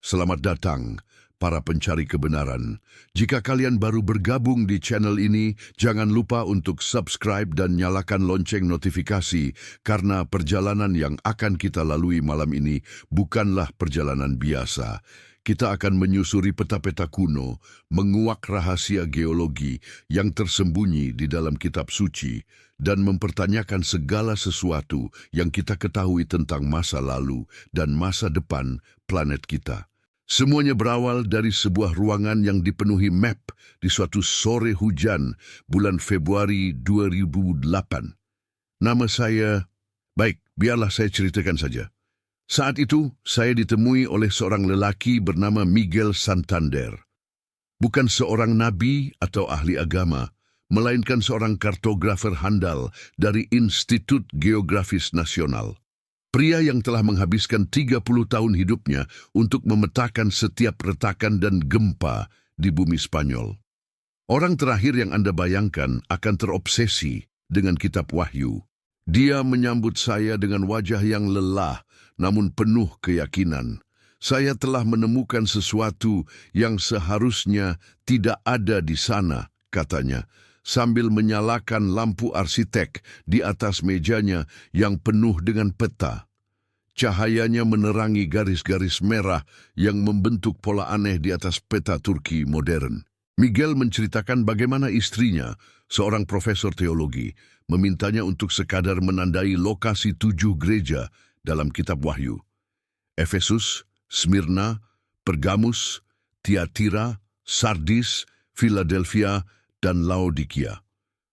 Selamat datang, para pencari kebenaran. Jika kalian baru bergabung di channel ini, jangan lupa untuk subscribe dan nyalakan lonceng notifikasi, karena perjalanan yang akan kita lalui malam ini bukanlah perjalanan biasa. Kita akan menyusuri peta-peta kuno, menguak rahasia geologi yang tersembunyi di dalam kitab suci, dan mempertanyakan segala sesuatu yang kita ketahui tentang masa lalu dan masa depan planet kita. Semuanya berawal dari sebuah ruangan yang dipenuhi map di suatu sore hujan bulan Februari 2008. Nama saya... Baik, biarlah saya ceritakan saja. Saat itu, saya ditemui oleh seorang lelaki bernama Miguel Santander. Bukan seorang nabi atau ahli agama, melainkan seorang kartografer handal dari Institut Geografis Nasional. Pria yang telah menghabiskan 30 tahun hidupnya untuk memetakan setiap retakan dan gempa di bumi Spanyol. Orang terakhir yang Anda bayangkan akan terobsesi dengan kitab Wahyu. Dia menyambut saya dengan wajah yang lelah, namun penuh keyakinan. Saya telah menemukan sesuatu yang seharusnya tidak ada di sana, katanya, sambil menyalakan lampu arsitek di atas mejanya yang penuh dengan peta. Cahayanya menerangi garis-garis merah yang membentuk pola aneh di atas peta Turki modern. Miguel menceritakan bagaimana istrinya, seorang profesor teologi, memintanya untuk sekadar menandai lokasi 7 gereja dalam kitab Wahyu. Efesus, Smyrna, Pergamus, Tiatira, Sardis, Philadelphia, dan Laodikia.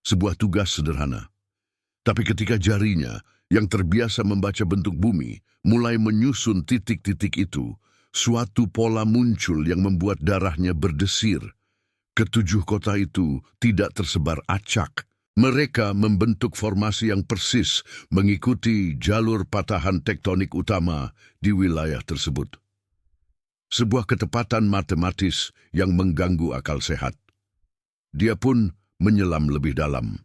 Sebuah tugas sederhana. Tapi ketika jarinya, yang terbiasa membaca bentuk bumi, mulai menyusun titik-titik itu, suatu pola muncul yang membuat darahnya berdesir. Ketujuh kota itu tidak tersebar acak. Mereka membentuk formasi yang persis mengikuti jalur patahan tektonik utama di wilayah tersebut. Sebuah ketepatan matematis yang mengganggu akal sehat. Dia pun menyelam lebih dalam.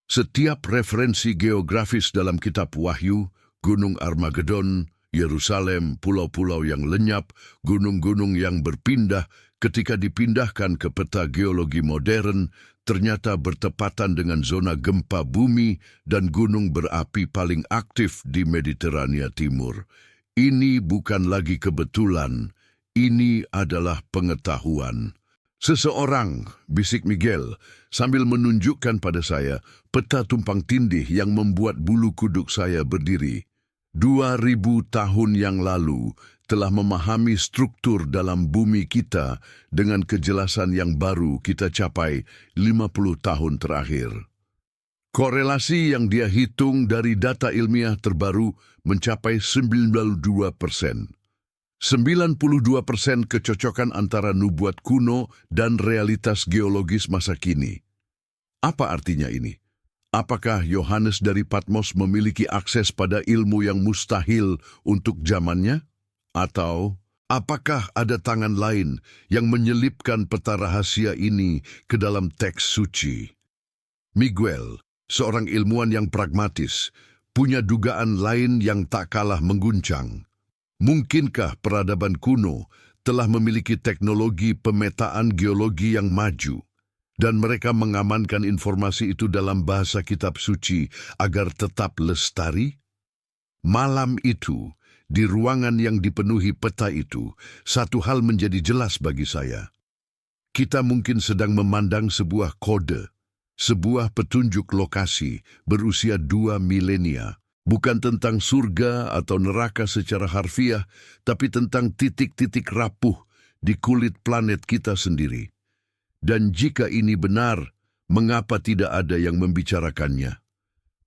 Setiap referensi geografis dalam kitab Wahyu, Gunung Armageddon, Yerusalem, pulau-pulau yang lenyap, gunung-gunung yang berpindah, ketika dipindahkan ke peta geologi modern, ternyata bertepatan dengan zona gempa bumi dan gunung berapi paling aktif di Mediterania Timur. Ini bukan lagi kebetulan, ini adalah pengetahuan. Seseorang, bisik Miguel, sambil menunjukkan pada saya peta tumpang tindih yang membuat bulu kuduk saya berdiri. 2000 tahun yang lalu telah memahami struktur dalam bumi kita dengan kejelasan yang baru kita capai 50 tahun terakhir. Korelasi yang dia hitung dari data ilmiah terbaru mencapai 92%. 92% kecocokan antara nubuat kuno dan realitas geologis masa kini. Apa artinya ini? Apakah Yohanes dari Patmos memiliki akses pada ilmu yang mustahil untuk zamannya? Atau apakah ada tangan lain yang menyelipkan peta rahasia ini ke dalam teks suci? Miguel, seorang ilmuwan yang pragmatis, punya dugaan lain yang tak kalah mengguncang. Mungkinkah peradaban kuno telah memiliki teknologi pemetaan geologi yang maju, dan mereka mengamankan informasi itu dalam bahasa kitab suci agar tetap lestari? Malam itu, di ruangan yang dipenuhi peta itu, satu hal menjadi jelas bagi saya. Kita mungkin sedang memandang sebuah kode, sebuah petunjuk lokasi berusia 2 milenia. Bukan tentang surga atau neraka secara harfiah, tapi tentang titik-titik rapuh di kulit planet kita sendiri. Dan jika ini benar, mengapa tidak ada yang membicarakannya?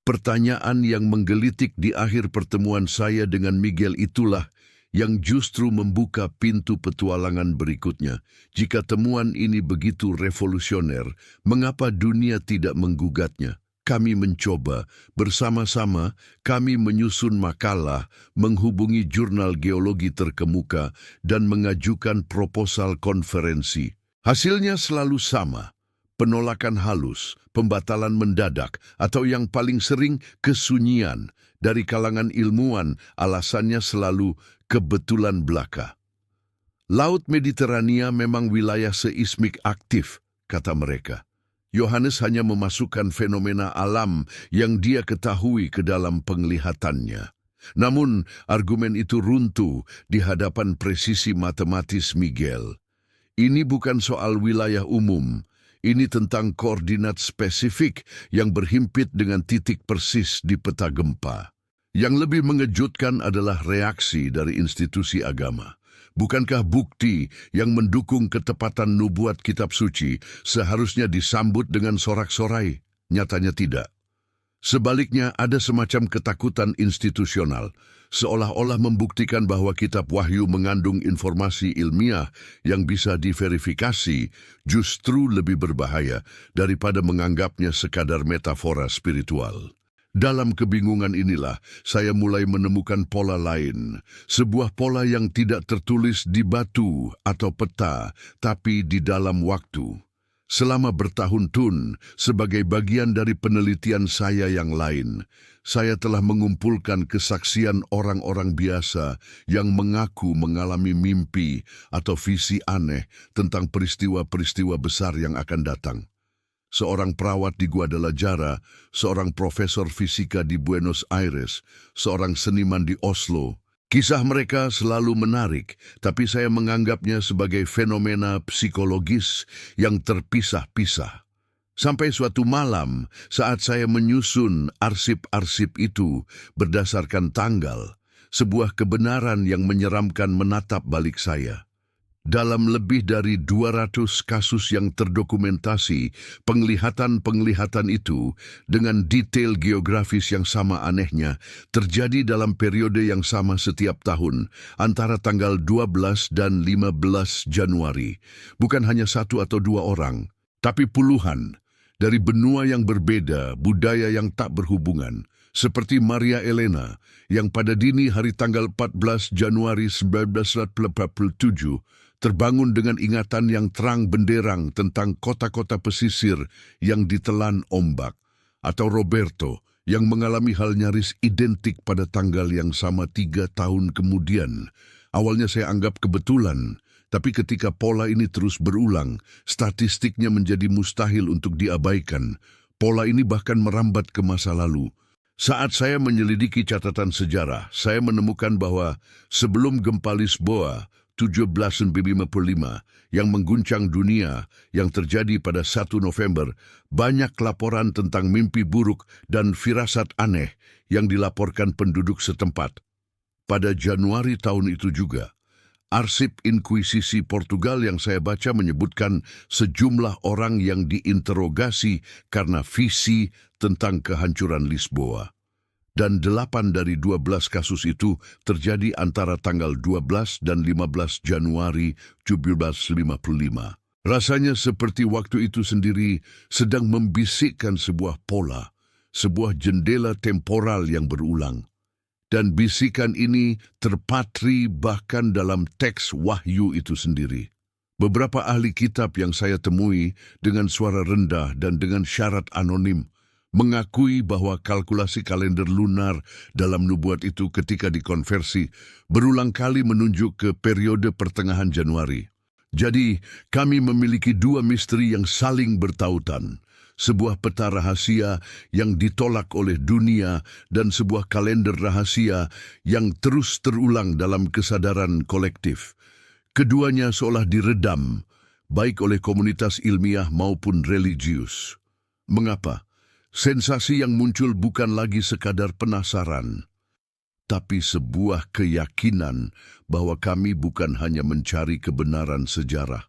Pertanyaan yang menggelitik di akhir pertemuan saya dengan Miguel itulah yang justru membuka pintu petualangan berikutnya. Jika temuan ini begitu revolusioner, mengapa dunia tidak menggugatnya? Kami mencoba, bersama-sama kami menyusun makalah, menghubungi jurnal geologi terkemuka, dan mengajukan proposal konferensi. Hasilnya selalu sama, penolakan halus, pembatalan mendadak, atau yang paling sering kesunyian. Dari kalangan ilmuwan, alasannya selalu kebetulan belaka. Laut Mediterania memang wilayah seismik aktif, kata mereka. Yohanes hanya memasukkan fenomena alam yang dia ketahui ke dalam penglihatannya. Namun, argumen itu runtuh di hadapan presisi matematis Miguel. Ini bukan soal wilayah umum, ini tentang koordinat spesifik yang berhimpit dengan titik persis di peta gempa. Yang lebih mengejutkan adalah reaksi dari institusi agama. Bukankah bukti yang mendukung ketepatan nubuat kitab suci seharusnya disambut dengan sorak-sorai? Nyatanya tidak. Sebaliknya ada semacam ketakutan institusional, seolah-olah membuktikan bahwa kitab Wahyu mengandung informasi ilmiah yang bisa diverifikasi justru lebih berbahaya daripada menganggapnya sekadar metafora spiritual. Dalam kebingungan inilah, saya mulai menemukan pola lain, sebuah pola yang tidak tertulis di batu atau peta, tapi di dalam waktu. Selama bertahun-tahun, sebagai bagian dari penelitian saya yang lain, saya telah mengumpulkan kesaksian orang-orang biasa yang mengaku mengalami mimpi atau visi aneh tentang peristiwa-peristiwa besar yang akan datang. Seorang perawat di Guadalajara, seorang profesor fisika di Buenos Aires, seorang seniman di Oslo. Kisah mereka selalu menarik, tapi saya menganggapnya sebagai fenomena psikologis yang terpisah-pisah. Sampai suatu malam, saat saya menyusun arsip-arsip itu berdasarkan tanggal, sebuah kebenaran yang menyeramkan menatap balik saya. Dalam lebih dari 200 kasus yang terdokumentasi, penglihatan-penglihatan itu dengan detail geografis yang sama anehnya terjadi dalam periode yang sama setiap tahun, antara tanggal 12 dan 15 Januari. Bukan hanya satu atau dua orang, tapi puluhan, dari benua yang berbeda, budaya yang tak berhubungan, seperti Maria Elena, yang pada dini hari tanggal 14 Januari 1947 terbangun dengan ingatan yang terang benderang tentang kota-kota pesisir yang ditelan ombak, atau Roberto yang mengalami hal nyaris identik pada tanggal yang sama 3 tahun kemudian. Awalnya saya anggap kebetulan, tapi ketika pola ini terus berulang, statistiknya menjadi mustahil untuk diabaikan. Pola ini bahkan merambat ke masa lalu. Saat saya menyelidiki catatan sejarah, saya menemukan bahwa sebelum gempa Lisboa 1755 yang mengguncang dunia yang terjadi pada 1 November, banyak laporan tentang mimpi buruk dan firasat aneh yang dilaporkan penduduk setempat. Pada Januari tahun itu juga, arsip Inkuisisi Portugal yang saya baca menyebutkan sejumlah orang yang diinterogasi karena visi tentang kehancuran Lisboa. Dan 8 dari 12 kasus itu terjadi antara tanggal 12 dan 15 Januari 1755. Rasanya seperti waktu itu sendiri sedang membisikkan sebuah pola, sebuah jendela temporal yang berulang. Dan bisikan ini terpatri bahkan dalam teks Wahyu itu sendiri. Beberapa ahli kitab yang saya temui dengan suara rendah dan dengan syarat anonim mengakui bahwa kalkulasi kalender lunar dalam nubuat itu ketika dikonversi berulang kali menunjuk ke periode pertengahan Januari. Jadi, kami memiliki dua misteri yang saling bertautan. Sebuah peta rahasia yang ditolak oleh dunia dan sebuah kalender rahasia yang terus terulang dalam kesadaran kolektif. Keduanya seolah diredam, baik oleh komunitas ilmiah maupun religius. Mengapa? Sensasi yang muncul bukan lagi sekadar penasaran, tapi sebuah keyakinan bahwa kami bukan hanya mencari kebenaran sejarah.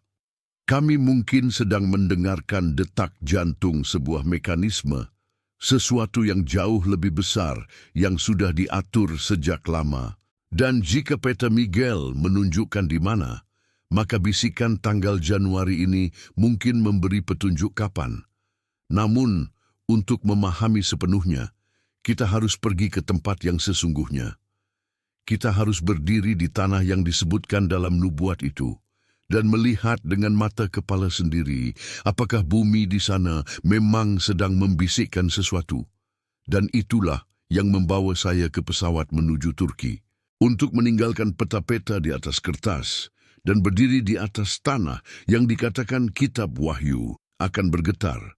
Kami mungkin sedang mendengarkan detak jantung sebuah mekanisme, sesuatu yang jauh lebih besar yang sudah diatur sejak lama. Dan jika peta Miguel menunjukkan di mana, maka bisikan tanggal Januari ini mungkin memberi petunjuk kapan. Namun, untuk memahami sepenuhnya, kita harus pergi ke tempat yang sesungguhnya. Kita harus berdiri di tanah yang disebutkan dalam nubuat itu dan melihat dengan mata kepala sendiri apakah bumi di sana memang sedang membisikkan sesuatu. Dan itulah yang membawa saya ke pesawat menuju Turki untuk meninggalkan peta-peta di atas kertas dan berdiri di atas tanah yang dikatakan kitab Wahyu akan bergetar.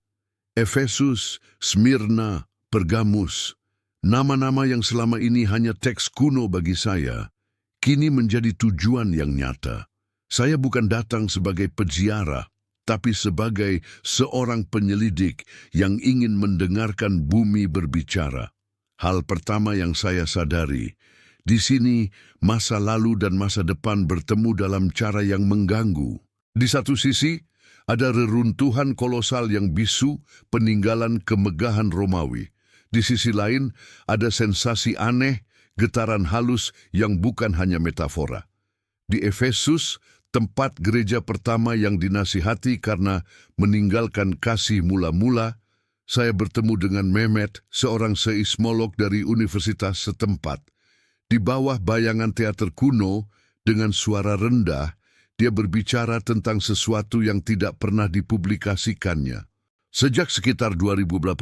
Efesus, Smyrna, Pergamus, nama-nama yang selama ini hanya teks kuno bagi saya, kini menjadi tujuan yang nyata. Saya bukan datang sebagai peziarah, tapi sebagai seorang penyelidik yang ingin mendengarkan bumi berbicara. Hal pertama yang saya sadari, di sini masa lalu dan masa depan bertemu dalam cara yang mengganggu. Di satu sisi, ada reruntuhan kolosal yang bisu, peninggalan kemegahan Romawi. Di sisi lain, ada sensasi aneh, getaran halus yang bukan hanya metafora. Di Efesus, tempat gereja pertama yang dinasihati karena meninggalkan kasih mula-mula, saya bertemu dengan Mehmet, seorang seismolog dari universitas setempat. Di bawah bayangan teater kuno, dengan suara rendah, dia berbicara tentang sesuatu yang tidak pernah dipublikasikannya. Sejak sekitar 2018,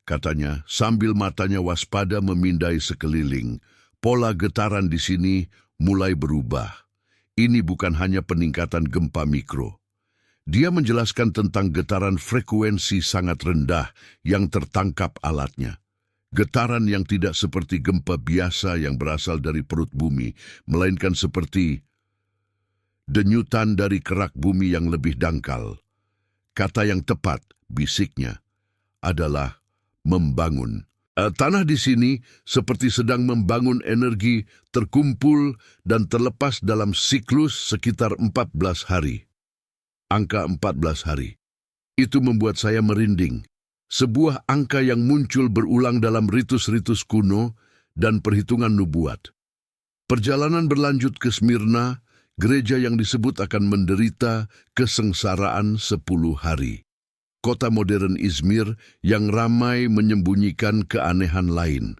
katanya, sambil matanya waspada memindai sekeliling, pola getaran di sini mulai berubah. Ini bukan hanya peningkatan gempa mikro. Dia menjelaskan tentang getaran frekuensi sangat rendah yang tertangkap alatnya. Getaran yang tidak seperti gempa biasa yang berasal dari perut bumi, melainkan seperti denyutan dari kerak bumi yang lebih dangkal. Kata yang tepat, bisiknya, adalah membangun. Tanah di sini seperti sedang membangun energi terkumpul dan terlepas dalam siklus sekitar 14 hari. Angka 14 hari. Itu membuat saya merinding. Sebuah angka yang muncul berulang dalam ritus-ritus kuno dan perhitungan nubuat. Perjalanan berlanjut ke Smyrna, gereja yang disebut akan menderita kesengsaraan 10 hari. Kota modern Izmir yang ramai menyembunyikan keanehan lain.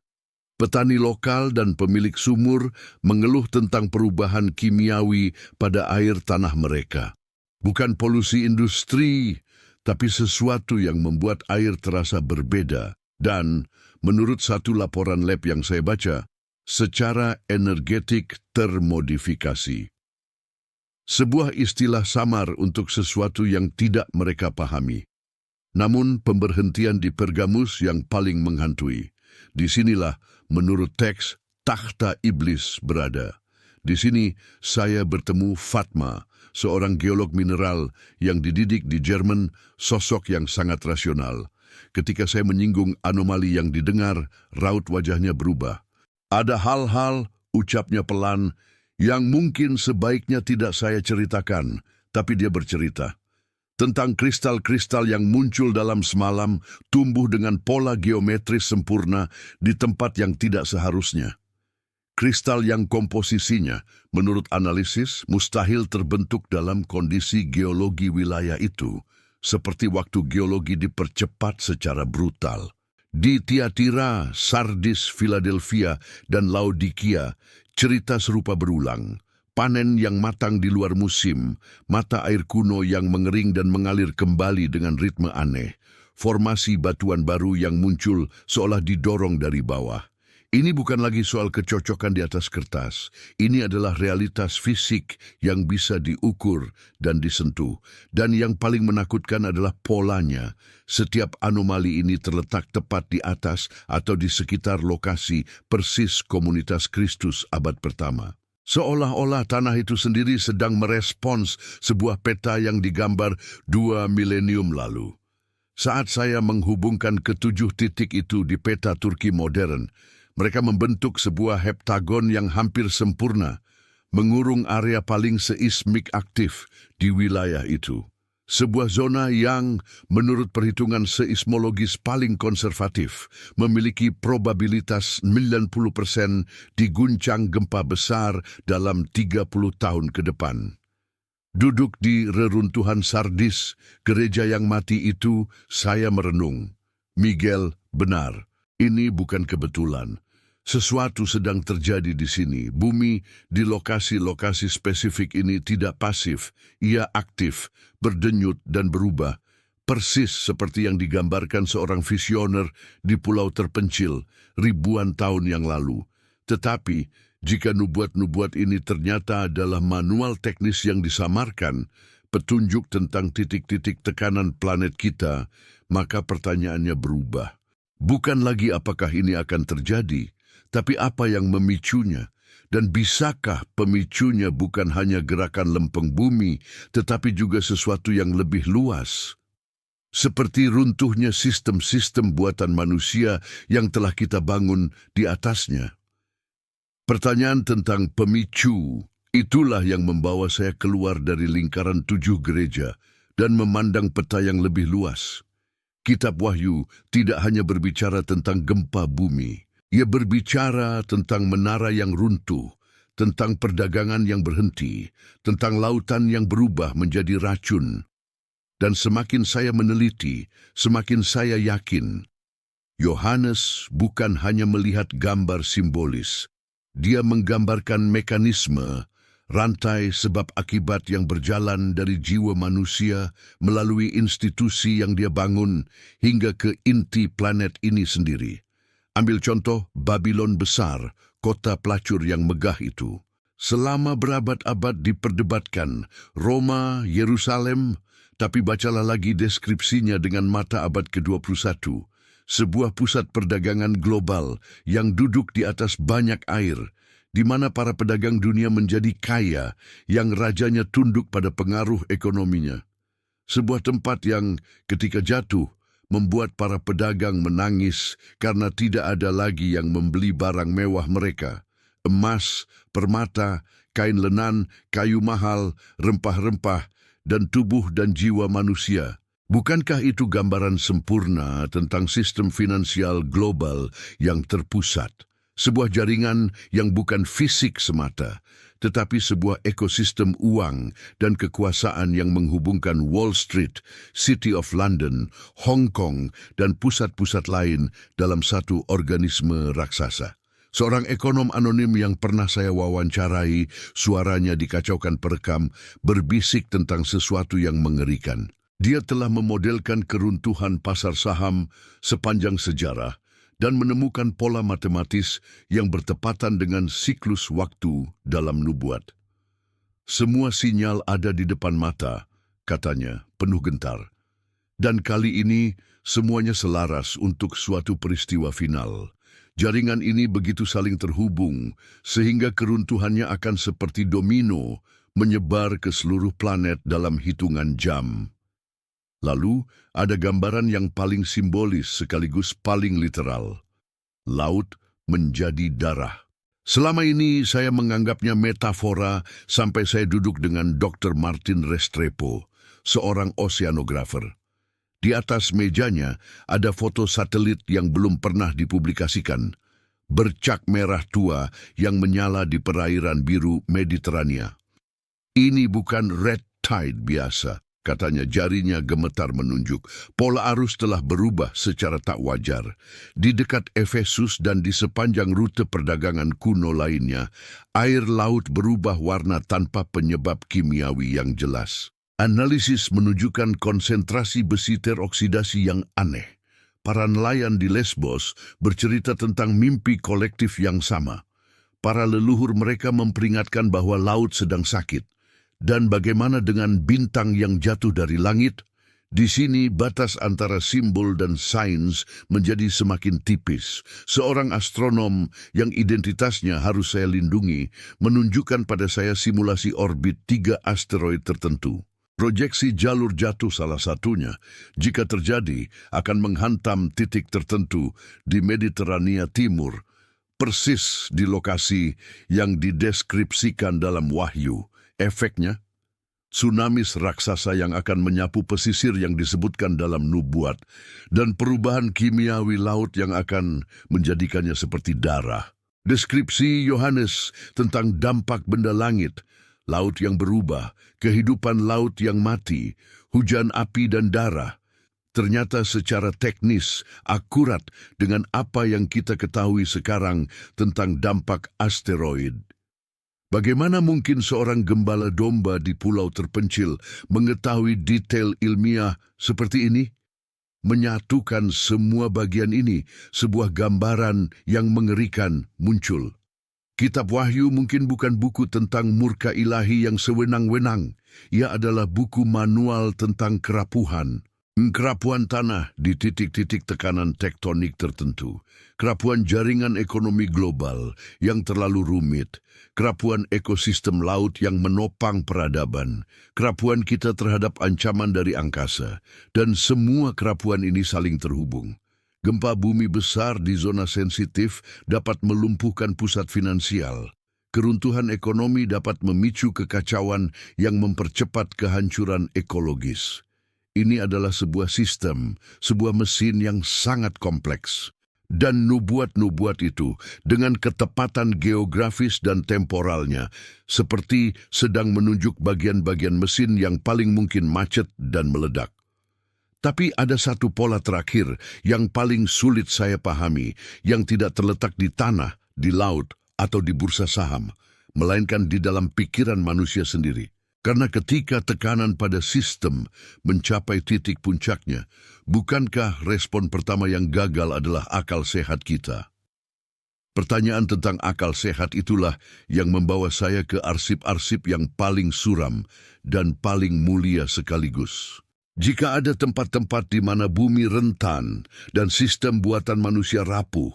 Petani lokal dan pemilik sumur mengeluh tentang perubahan kimiawi pada air tanah mereka. Bukan polusi industri, tapi sesuatu yang membuat air terasa berbeda. Dan, menurut satu laporan lab yang saya baca, secara energetik termodifikasi. Sebuah istilah samar untuk sesuatu yang tidak mereka pahami. Namun pemberhentian di Pergamus yang paling menghantui. Disinilah, menurut teks, takhta iblis berada. Di sini saya bertemu Fatma, seorang geolog mineral yang dididik di Jerman, sosok yang sangat rasional. Ketika saya menyinggung anomali yang didengar, raut wajahnya berubah. Ada hal-hal, ucapnya pelan, yang mungkin sebaiknya tidak saya ceritakan, tapi dia bercerita tentang kristal-kristal yang muncul dalam semalam, tumbuh dengan pola geometris sempurna di tempat yang tidak seharusnya. Kristal yang komposisinya, menurut analisis, mustahil terbentuk dalam kondisi geologi wilayah itu, seperti waktu geologi dipercepat secara brutal. Di Tiatira, Sardis, Philadelphia, dan Laodikia, cerita serupa berulang. Panen yang matang di luar musim, mata air kuno yang mengering dan mengalir kembali dengan ritme aneh, formasi batuan baru yang muncul seolah didorong dari bawah. Ini bukan lagi soal kecocokan di atas kertas. Ini adalah realitas fisik yang bisa diukur dan disentuh. Dan yang paling menakutkan adalah polanya. Setiap anomali ini terletak tepat di atas atau di sekitar lokasi persis komunitas Kristus abad pertama. Seolah-olah tanah itu sendiri sedang merespons sebuah peta yang digambar 2 milenium lalu. Saat saya menghubungkan ketujuh titik itu di peta Turki modern, mereka membentuk sebuah heptagon yang hampir sempurna, mengurung area paling seismik aktif di wilayah itu. Sebuah zona yang, menurut perhitungan seismologis paling konservatif, memiliki probabilitas 90% diguncang gempa besar dalam 30 tahun ke depan. Duduk di reruntuhan Sardis, gereja yang mati itu, saya merenung. Miguel, benar, ini bukan kebetulan. Sesuatu sedang terjadi di sini. Bumi di lokasi-lokasi spesifik ini tidak pasif, ia aktif, berdenyut dan berubah. Persis seperti yang digambarkan seorang visioner di pulau terpencil ribuan tahun yang lalu. Tetapi Jika nubuat-nubuat ini ternyata adalah manual teknis yang disamarkan, petunjuk tentang titik-titik tekanan planet kita, maka pertanyaannya berubah. Bukan lagi apakah ini akan terjadi, tapi apa yang memicunya. Dan bisakah pemicunya bukan hanya gerakan lempeng bumi, tetapi juga sesuatu yang lebih luas? Seperti runtuhnya sistem-sistem buatan manusia yang telah kita bangun di atasnya. Pertanyaan tentang pemicu, itulah yang membawa saya keluar dari lingkaran 7 gereja dan memandang peta yang lebih luas. Kitab Wahyu tidak hanya berbicara tentang gempa bumi. Ia berbicara tentang menara yang runtuh, tentang perdagangan yang berhenti, tentang lautan yang berubah menjadi racun. Dan semakin saya meneliti, semakin saya yakin, Yohanes bukan hanya melihat gambar simbolis. Dia menggambarkan mekanisme, rantai sebab akibat yang berjalan dari jiwa manusia melalui institusi yang dia bangun hingga ke inti planet ini sendiri. Ambil contoh Babylon besar, kota pelacur yang megah itu. Selama berabad-abad diperdebatkan, Roma, Yerusalem, tapi bacalah lagi deskripsinya dengan mata abad ke-21. Sebuah pusat perdagangan global yang duduk di atas banyak air, di mana para pedagang dunia menjadi kaya, yang rajanya tunduk pada pengaruh ekonominya. Sebuah tempat yang ketika jatuh, membuat para pedagang menangis karena tidak ada lagi yang membeli barang mewah mereka. Emas, permata, kain lenan, kayu mahal, rempah-rempah, dan tubuh dan jiwa manusia. Bukankah itu gambaran sempurna tentang sistem finansial global yang terpusat? Sebuah jaringan yang bukan fisik semata, tetapi sebuah ekosistem uang dan kekuasaan yang menghubungkan Wall Street, City of London, Hong Kong, dan pusat-pusat lain dalam satu organisme raksasa. Seorang ekonom anonim yang pernah saya wawancarai, suaranya dikacaukan perekam, berbisik tentang sesuatu yang mengerikan. Dia telah memodelkan keruntuhan pasar saham sepanjang sejarah, dan menemukan pola matematis yang bertepatan dengan siklus waktu dalam nubuat. Semua sinyal ada di depan mata, katanya, penuh gentar. Dan kali ini, semuanya selaras untuk suatu peristiwa final. Jaringan ini begitu saling terhubung, sehingga keruntuhannya akan seperti domino, menyebar ke seluruh planet dalam hitungan jam. Lalu, ada gambaran yang paling simbolis sekaligus paling literal. Laut menjadi darah. Selama ini saya menganggapnya metafora sampai saya duduk dengan Dr. Martin Restrepo, seorang oceanografer. Di atas mejanya ada foto satelit yang belum pernah dipublikasikan. Bercak merah tua yang menyala di perairan biru Mediterania. Ini bukan red tide biasa. Katanya, jarinya gemetar menunjuk. Pola arus telah berubah secara tak wajar. Di dekat Efesus dan di sepanjang rute perdagangan kuno lainnya, air laut berubah warna tanpa penyebab kimiawi yang jelas. Analisis menunjukkan konsentrasi besi teroksidasi yang aneh. Para nelayan di Lesbos bercerita tentang mimpi kolektif yang sama. Para leluhur mereka memperingatkan bahwa laut sedang sakit. Dan bagaimana dengan bintang yang jatuh dari langit? Di sini batas antara simbol dan sains menjadi semakin tipis. Seorang astronom yang identitasnya harus saya lindungi menunjukkan pada saya simulasi orbit 3 asteroid tertentu. Proyeksi jalur jatuh salah satunya, jika terjadi, akan menghantam titik tertentu di Mediterania Timur, persis di lokasi yang dideskripsikan dalam Wahyu. Efeknya, tsunami raksasa yang akan menyapu pesisir yang disebutkan dalam nubuat, dan perubahan kimiawi laut yang akan menjadikannya seperti darah. Deskripsi Yohanes tentang dampak benda langit, laut yang berubah, kehidupan laut yang mati, hujan api dan darah, ternyata secara teknis akurat dengan apa yang kita ketahui sekarang tentang dampak asteroid. Bagaimana mungkin seorang gembala domba di pulau terpencil mengetahui detail ilmiah seperti ini? Menyatukan semua bagian ini, sebuah gambaran yang mengerikan muncul. Kitab Wahyu mungkin bukan buku tentang murka ilahi yang sewenang-wenang. Ia adalah buku manual tentang kerapuhan. Kerapuhan tanah di titik-titik tekanan tektonik tertentu. Kerapuhan jaringan ekonomi global yang terlalu rumit. Kerapuhan ekosistem laut yang menopang peradaban. Kerapuhan kita terhadap ancaman dari angkasa. Dan semua kerapuhan ini saling terhubung. Gempa bumi besar di zona sensitif dapat melumpuhkan pusat finansial. Keruntuhan ekonomi dapat memicu kekacauan yang mempercepat kehancuran ekologis. Ini adalah sebuah sistem, sebuah mesin yang sangat kompleks. Dan nubuat-nubuat itu dengan ketepatan geografis dan temporalnya, seperti sedang menunjuk bagian-bagian mesin yang paling mungkin macet dan meledak. Tapi ada satu pola terakhir yang paling sulit saya pahami, yang tidak terletak di tanah, di laut, atau di bursa saham, melainkan di dalam pikiran manusia sendiri. Karena ketika tekanan pada sistem mencapai titik puncaknya, bukankah respon pertama yang gagal adalah akal sehat kita? Pertanyaan tentang akal sehat itulah yang membawa saya ke arsip-arsip yang paling suram dan paling mulia sekaligus. Jika ada tempat-tempat di mana bumi rentan dan sistem buatan manusia rapuh,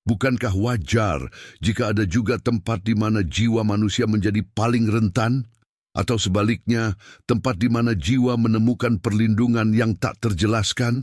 bukankah wajar jika ada juga tempat di mana jiwa manusia menjadi paling rentan? Atau sebaliknya, tempat di mana jiwa menemukan perlindungan yang tak terjelaskan?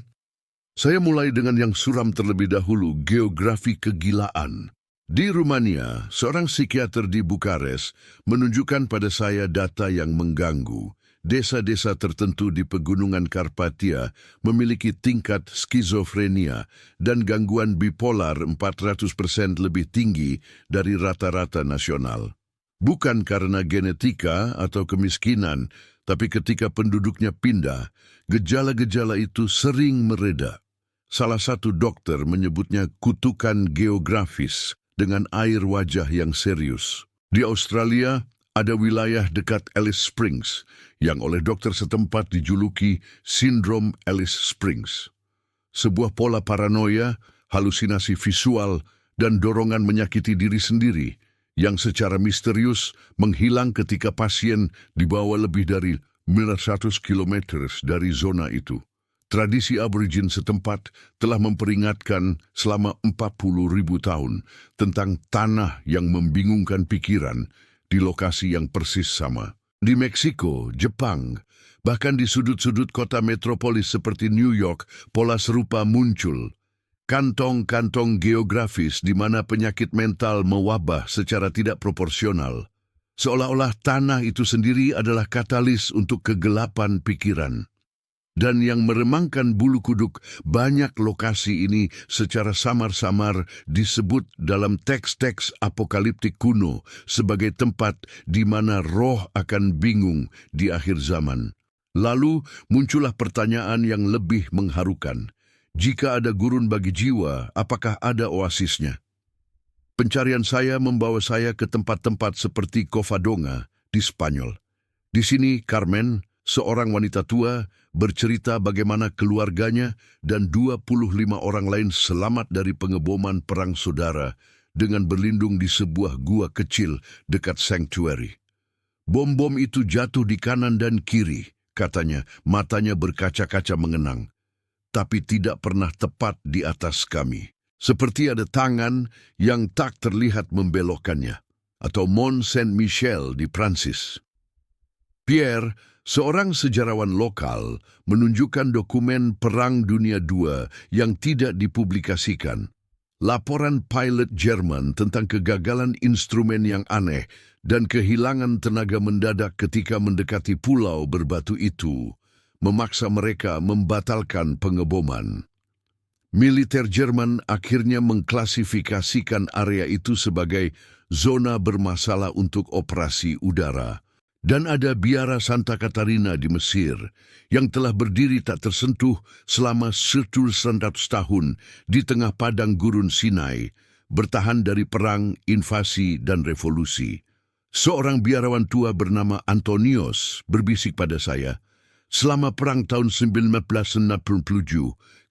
Saya mulai dengan yang suram terlebih dahulu, geografi kegilaan. Di Rumania, seorang psikiater di Bukares menunjukkan pada saya data yang mengganggu. Desa-desa tertentu di pegunungan Karpatia memiliki tingkat skizofrenia dan gangguan bipolar 400% lebih tinggi dari rata-rata nasional. Bukan karena genetika atau kemiskinan, tapi ketika penduduknya pindah, gejala-gejala itu sering mereda. Salah satu dokter menyebutnya kutukan geografis dengan air wajah yang serius. Di Australia, ada wilayah dekat Alice Springs yang oleh dokter setempat dijuluki sindrom Alice Springs. Sebuah pola paranoia, halusinasi visual, dan dorongan menyakiti diri sendiri yang secara misterius menghilang ketika pasien dibawa lebih dari 900 km dari zona itu. Tradisi aborigin setempat telah memperingatkan selama 40.000 tahun tentang tanah yang membingungkan pikiran di lokasi yang persis sama. Di Meksiko, Jepang, bahkan di sudut-sudut kota metropolis seperti New York, pola serupa muncul. Kantong-kantong geografis di mana penyakit mental mewabah secara tidak proporsional. Seolah-olah tanah itu sendiri adalah katalis untuk kegelapan pikiran. Dan yang meremangkan bulu kuduk, banyak lokasi ini secara samar-samar disebut dalam teks-teks apokaliptik kuno sebagai tempat di mana roh akan bingung di akhir zaman. Lalu muncullah pertanyaan yang lebih mengharukan. Jika ada gurun bagi jiwa, apakah ada oasisnya? Pencarian saya membawa saya ke tempat-tempat seperti Covadonga di Spanyol. Di sini Carmen, seorang wanita tua, bercerita bagaimana keluarganya dan 25 orang lain selamat dari pengeboman perang saudara dengan berlindung di sebuah gua kecil dekat sanctuary. Bom-bom itu jatuh di kanan dan kiri, katanya, matanya berkaca-kaca mengenang. Tapi tidak pernah tepat di atas kami. Seperti ada tangan yang tak terlihat membelokkannya. Atau Mont Saint-Michel di Prancis. Pierre, seorang sejarawan lokal, menunjukkan dokumen Perang Dunia II yang tidak dipublikasikan. Laporan pilot Jerman tentang kegagalan instrumen yang aneh dan kehilangan tenaga mendadak ketika mendekati pulau berbatu itu memaksa mereka membatalkan pengeboman. Militer Jerman akhirnya mengklasifikasikan area itu sebagai zona bermasalah untuk operasi udara. Dan ada biara Santa Catarina di Mesir yang telah berdiri tak tersentuh selama 100 tahun di tengah padang gurun Sinai, bertahan dari perang, invasi, dan revolusi. Seorang biarawan tua bernama Antonios berbisik pada saya, selama perang tahun 1967,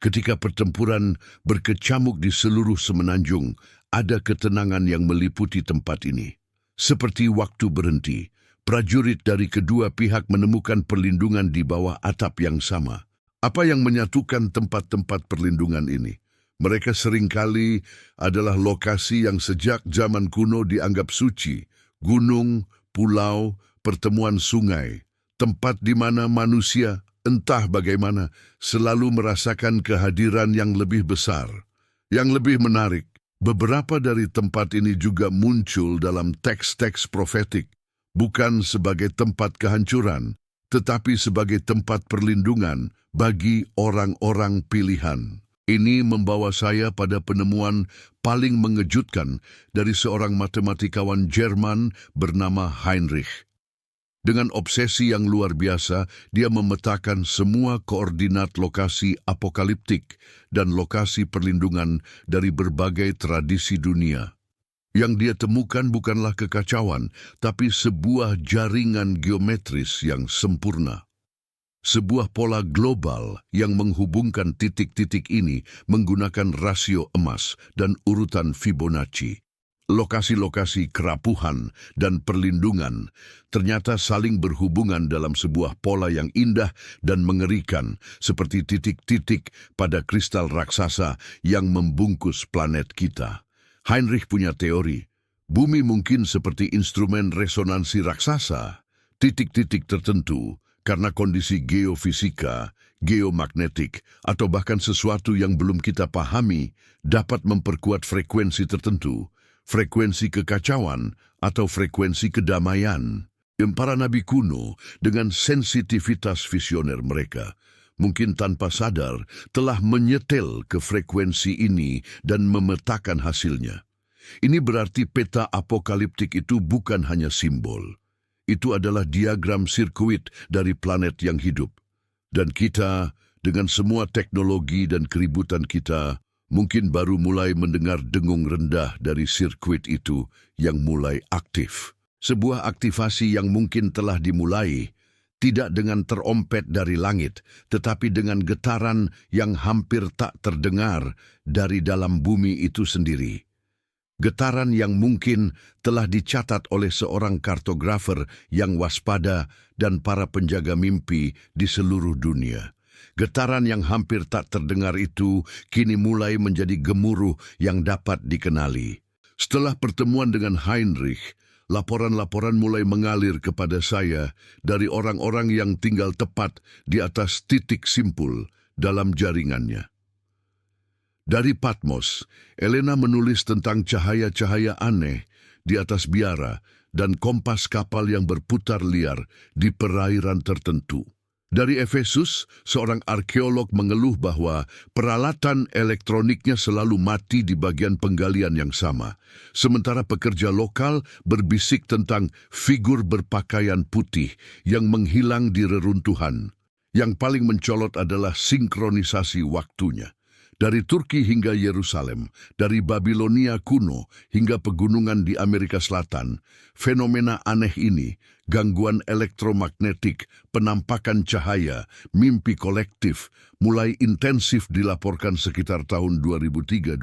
ketika pertempuran berkecamuk di seluruh semenanjung, ada ketenangan yang meliputi tempat ini. Seperti waktu berhenti, prajurit dari kedua pihak menemukan perlindungan di bawah atap yang sama. Apa yang menyatukan tempat-tempat perlindungan ini? Mereka seringkali adalah lokasi yang sejak zaman kuno dianggap suci. Gunung, pulau, pertemuan sungai. Tempat di mana manusia, entah bagaimana, selalu merasakan kehadiran yang lebih besar. Yang lebih menarik, beberapa dari tempat ini juga muncul dalam teks-teks profetik, bukan sebagai tempat kehancuran, tetapi sebagai tempat perlindungan bagi orang-orang pilihan. Ini membawa saya pada penemuan paling mengejutkan dari seorang matematikawan Jerman bernama Heinrich. Dengan obsesi yang luar biasa, dia memetakan semua koordinat lokasi apokaliptik dan lokasi perlindungan dari berbagai tradisi dunia. Yang dia temukan bukanlah kekacauan, tapi sebuah jaringan geometris yang sempurna. Sebuah pola global yang menghubungkan titik-titik ini menggunakan rasio emas dan urutan Fibonacci. Lokasi-lokasi kerapuhan dan perlindungan ternyata saling berhubungan dalam sebuah pola yang indah dan mengerikan, seperti titik-titik pada kristal raksasa yang membungkus planet kita. Heinrich punya teori, bumi mungkin seperti instrumen resonansi raksasa. Titik-titik tertentu, karena kondisi geofisika, geomagnetik, atau bahkan sesuatu yang belum kita pahami, dapat memperkuat frekuensi tertentu, frekuensi kekacauan, atau frekuensi kedamaian. Para nabi kuno, dengan sensitivitas visioner mereka, mungkin tanpa sadar, telah menyetel ke frekuensi ini dan memetakan hasilnya. Ini berarti peta apokaliptik itu bukan hanya simbol. Itu adalah diagram sirkuit dari planet yang hidup. Dan kita, dengan semua teknologi dan keributan kita, mungkin baru mulai mendengar dengung rendah dari sirkuit itu yang mulai aktif. Sebuah aktivasi yang mungkin telah dimulai, tidak dengan terompet dari langit, tetapi dengan getaran yang hampir tak terdengar dari dalam bumi itu sendiri. Getaran yang mungkin telah dicatat oleh seorang kartografer yang waspada dan para penjaga mimpi di seluruh dunia. Getaran yang hampir tak terdengar itu kini mulai menjadi gemuruh yang dapat dikenali. Setelah pertemuan dengan Heinrich, laporan-laporan mulai mengalir kepada saya dari orang-orang yang tinggal tepat di atas titik simpul dalam jaringannya. Dari Patmos, Elena menulis tentang cahaya-cahaya aneh di atas biara dan kompas kapal yang berputar liar di perairan tertentu. Dari Efesus, seorang arkeolog mengeluh bahwa peralatan elektroniknya selalu mati di bagian penggalian yang sama. Sementara pekerja lokal berbisik tentang figur berpakaian putih yang menghilang di reruntuhan. Yang paling mencolok adalah sinkronisasi waktunya. Dari Turki hingga Yerusalem, dari Babilonia kuno hingga pegunungan di Amerika Selatan, fenomena aneh ini, gangguan elektromagnetik, penampakan cahaya, mimpi kolektif, mulai intensif dilaporkan sekitar tahun 2003-2004,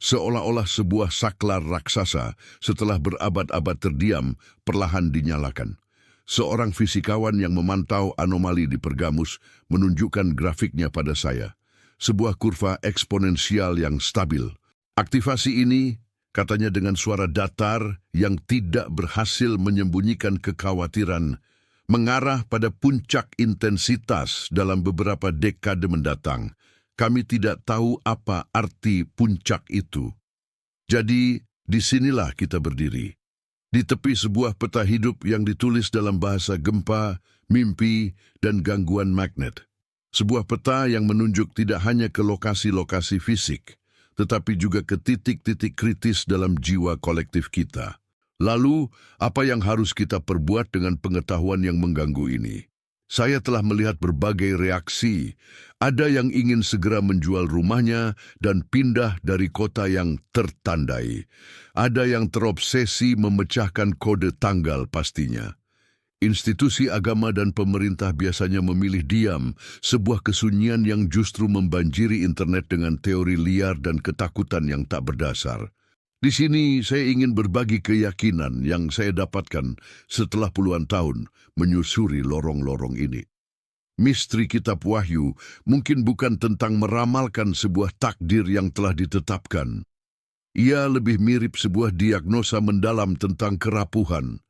seolah-olah sebuah saklar raksasa setelah berabad-abad terdiam perlahan dinyalakan. Seorang fisikawan yang memantau anomali di Pergamus menunjukkan grafiknya pada saya. Sebuah kurva eksponensial yang stabil. Aktivasi ini, katanya dengan suara datar yang tidak berhasil menyembunyikan kekhawatiran, mengarah pada puncak intensitas dalam beberapa dekade mendatang. Kami tidak tahu apa arti puncak itu. Jadi, disinilah kita berdiri. Di tepi sebuah peta hidup yang ditulis dalam bahasa gempa, mimpi, dan gangguan magnet. Sebuah peta yang menunjuk tidak hanya ke lokasi-lokasi fisik, tetapi juga ke titik-titik kritis dalam jiwa kolektif kita. Lalu, apa yang harus kita perbuat dengan pengetahuan yang mengganggu ini? Saya telah melihat berbagai reaksi. Ada yang ingin segera menjual rumahnya dan pindah dari kota yang tertandai. Ada yang terobsesi memecahkan kode tanggal pastinya. Institusi agama dan pemerintah biasanya memilih diam, sebuah kesunyian yang justru membanjiri internet dengan teori liar dan ketakutan yang tak berdasar. Di sini saya ingin berbagi keyakinan yang saya dapatkan setelah puluhan tahun menyusuri lorong-lorong ini. Misteri Kitab Wahyu mungkin bukan tentang meramalkan sebuah takdir yang telah ditetapkan. Ia lebih mirip sebuah diagnosa mendalam tentang kerapuhan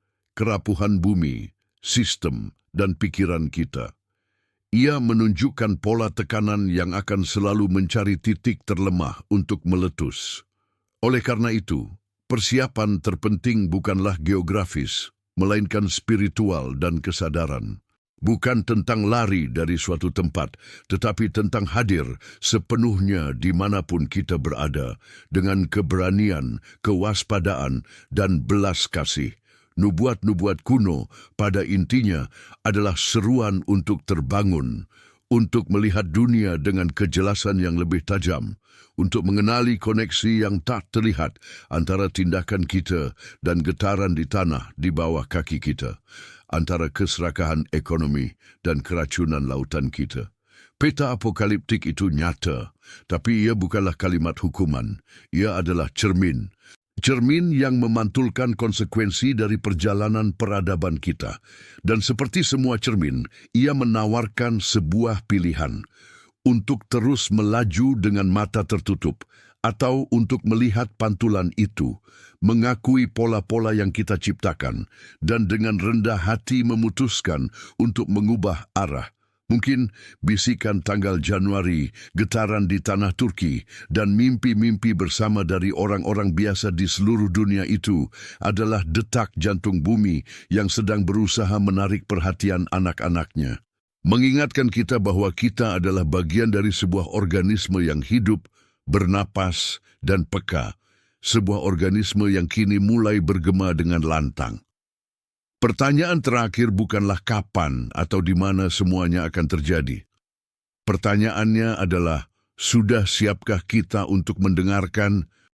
bumi, sistem, dan pikiran kita. Ia menunjukkan pola tekanan yang akan selalu mencari titik terlemah untuk meletus. Oleh karena itu, persiapan terpenting bukanlah geografis, melainkan spiritual dan kesadaran. Bukan tentang lari dari suatu tempat, tetapi tentang hadir sepenuhnya dimanapun kita berada, dengan keberanian, kewaspadaan, dan belas kasih. Nubuat-nubuat kuno pada intinya adalah seruan untuk terbangun, untuk melihat dunia dengan kejelasan yang lebih tajam, untuk mengenali koneksi yang tak terlihat antara tindakan kita dan getaran di tanah di bawah kaki kita, antara keserakahan ekonomi dan keracunan lautan kita. Peta apokaliptik itu nyata, tapi ia bukanlah kalimat hukuman, ia adalah cermin. Cermin yang memantulkan konsekuensi dari perjalanan peradaban kita. Dan seperti semua cermin, ia menawarkan sebuah pilihan untuk terus melaju dengan mata tertutup atau untuk melihat pantulan itu, mengakui pola-pola yang kita ciptakan, dan dengan rendah hati memutuskan untuk mengubah arah. Mungkin bisikan tanggal Januari, getaran di tanah Turki, dan mimpi-mimpi bersama dari orang-orang biasa di seluruh dunia itu adalah detak jantung bumi yang sedang berusaha menarik perhatian anak-anaknya. Mengingatkan kita bahwa kita adalah bagian dari sebuah organisme yang hidup, bernapas, dan peka. Sebuah organisme yang kini mulai bergema dengan lantang. Pertanyaan terakhir bukanlah kapan atau di mana semuanya akan terjadi. Pertanyaannya adalah, sudah siapkah kita untuk mendengarkan